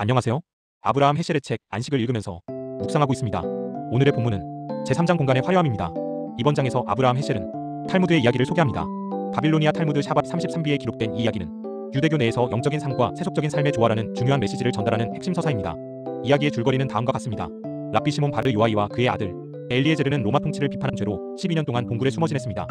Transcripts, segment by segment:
안녕하세요. 아브라함 헤셸의 책 안식을 읽으면서 묵상하고 있습니다. 오늘의 본문은 제3장 공간의 화려함입니다. 이번 장에서 아브라함 헤셸은 탈무드의 이야기를 소개합니다. 바빌로니아 탈무드 샤밧 33비에 기록된 이 이야기는 유대교 내에서 영적인 삶과 세속적인 삶의 조화라는 중요한 메시지를 전달하는 핵심 서사입니다. 이야기의 줄거리는 다음과 같습니다. 랍비 시몬 바르 요아이와 그의 아들 엘리에제르는 로마 통치를 비판한 죄로 12년 동안 동굴에 숨어 지냈습니다.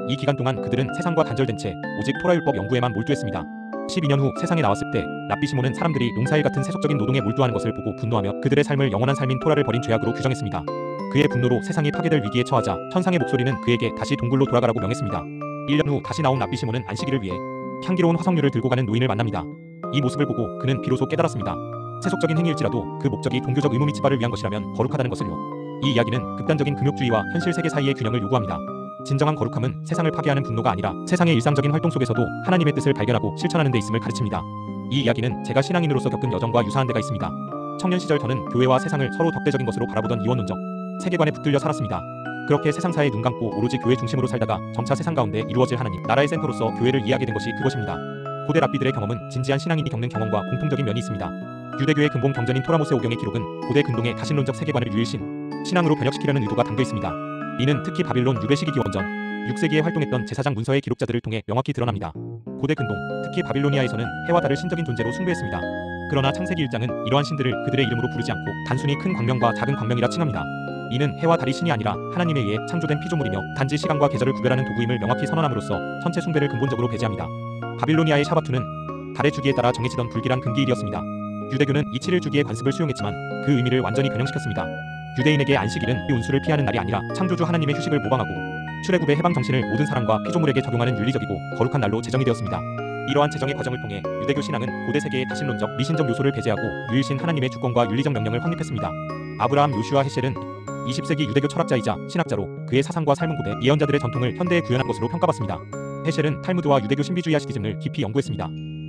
이 기간 동안 그들은 세상과 단절된 채 오직 토라율법 연구에만 몰두했습니다. 12년 후 세상에 나왔을 때 랍비 시몬은 사람들이 농사일 같은 세속적인 노동에 몰두하는 것을 보고 분노하며 그들의 삶을 영원한 삶인 토라를 버린 죄악으로 규정했습니다. 그의 분노로 세상이 파괴될 위기에 처하자 천상의 목소리는 그에게 다시 동굴로 돌아가라고 명했습니다. 1년 후 다시 나온 랍비 시몬은 안식일을 위해 향기로운 화석류를 들고 가는 노인을 만납니다. 이 모습을 보고 그는 비로소 깨달았습니다. 세속적인 행위일지라도 그 목적이 종교적 의무 미츠바를 위한 것이라면 거룩하다는 것을요. 이 이야기는 극단적인 금욕주의와 현실 세계 사이의 균형을 요구합니다. 진정한 거룩함은 세상을 파괴하는 분노가 아니라 세상의 일상적인 활동 속에서도 하나님의 뜻을 발견하고 실천하는 데 있음을 가르칩니다. 이 이야기는 제가 신앙인으로서 겪은 여정과 유사한 데가 있습니다. 청년 시절 저는 교회와 세상을 서로 덕대적인 것으로 바라보던 이원론적 세계관에 붙들려 살았습니다. 그렇게 세상사에 눈 감고 오로지 교회 중심으로 살다가 점차 세상 가운데 이루어질 하나님 나라의 센터로서 교회를 이해하게 된 것이 그것입니다. 고대 랍비들의 경험은 진지한 신앙인이 겪는 경험과 공통적인 면이 있습니다. 유대교의 근본 경전인 토라모세 오경의 기록은 고대 근동의 다신론적 세계관을 유일신 신앙으로 번역시키려는 의도가 담겨 있습니다. 이는 특히 바빌론 유배 시기 기원전 6세기에 활동했던 제사장 문서의 기록자들을 통해 명확히 드러납니다. 고대 근동, 특히 바빌로니아에서는 해와 달을 신적인 존재로 숭배했습니다. 그러나 창세기 1장은 이러한 신들을 그들의 이름으로 부르지 않고 단순히 큰 광명과 작은 광명이라 칭합니다. 이는 해와 달이 신이 아니라 하나님에 의해 창조된 피조물이며 단지 시간과 계절을 구별하는 도구임을 명확히 선언함으로써 천체 숭배를 근본적으로 배제합니다. 바빌로니아의 샤바투는 달의 주기에 따라 정해지던 불길한 금기일이었습니다. 유대교는 이 7일 주기의 관습을 수용했지만 그 의미를 완전히 변형시켰습니다. 유대인에게 안식일은 이 운수를 피하는 날이 아니라 창조주 하나님의 휴식을 모방하고 출애굽의 해방 정신을 모든 사람과 피조물에게 적용하는 윤리적이고 거룩한 날로 제정이 되었습니다. 이러한 제정의 과정을 통해 유대교 신앙은 고대 세계의 다신론적 미신적 요소를 배제하고 유일신 하나님의 주권과 윤리적 명령을 확립했습니다. 아브라함 요슈아 헤셸은 20세기 유대교 철학자이자 신학자로 그의 사상과 삶은 고대 예언자들의 전통을 현대에 구현한 것으로 평가받습니다. 헤셸은 탈무드와 유대교 신비주의 하시디즘을 깊이 연구했습니다.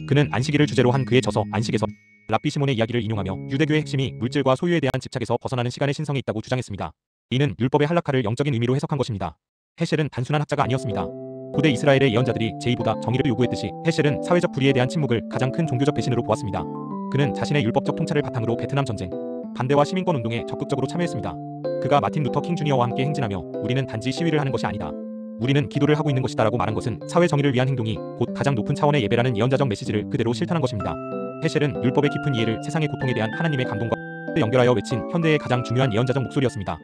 그는 안식일을 주제로 한 그의 저서 안식에서 랍비 시몬의 이야기를 인용하며 유대교의 핵심이 물질과 소유에 대한 집착에서 벗어나는 시간의 신성에 있다고 주장했습니다. 이는 율법의 할라카를 영적인 의미로 해석한 것입니다. 헤셸은 단순한 학자가 아니었습니다. 고대 이스라엘의 예언자들이 제의보다 정의를 요구했듯이 헤셸은 사회적 불의에 대한 침묵을 가장 큰 종교적 배신으로 보았습니다. 그는 자신의 율법적 통찰을 바탕으로 베트남 전쟁, 반대와 시민권 운동에 적극적으로 참여했습니다. 그가 마틴 루터 킹 주니어와 함께 행진하며 우리는 단지 시위를 하는 것이 아니다. 우리는 기도를 하고 있는 것이다라고 말한 것은 사회 정의를 위한 행동이 곧 가장 높은 차원의 예배라는 예언자적 메시지를 그대로 실천한 것입니다. 헤셸은 율법의 깊은 이해를 세상의 고통에 대한 하나님의 감동과 연결하여 외친 현대의 가장 중요한 예언자적 목소리였습니다.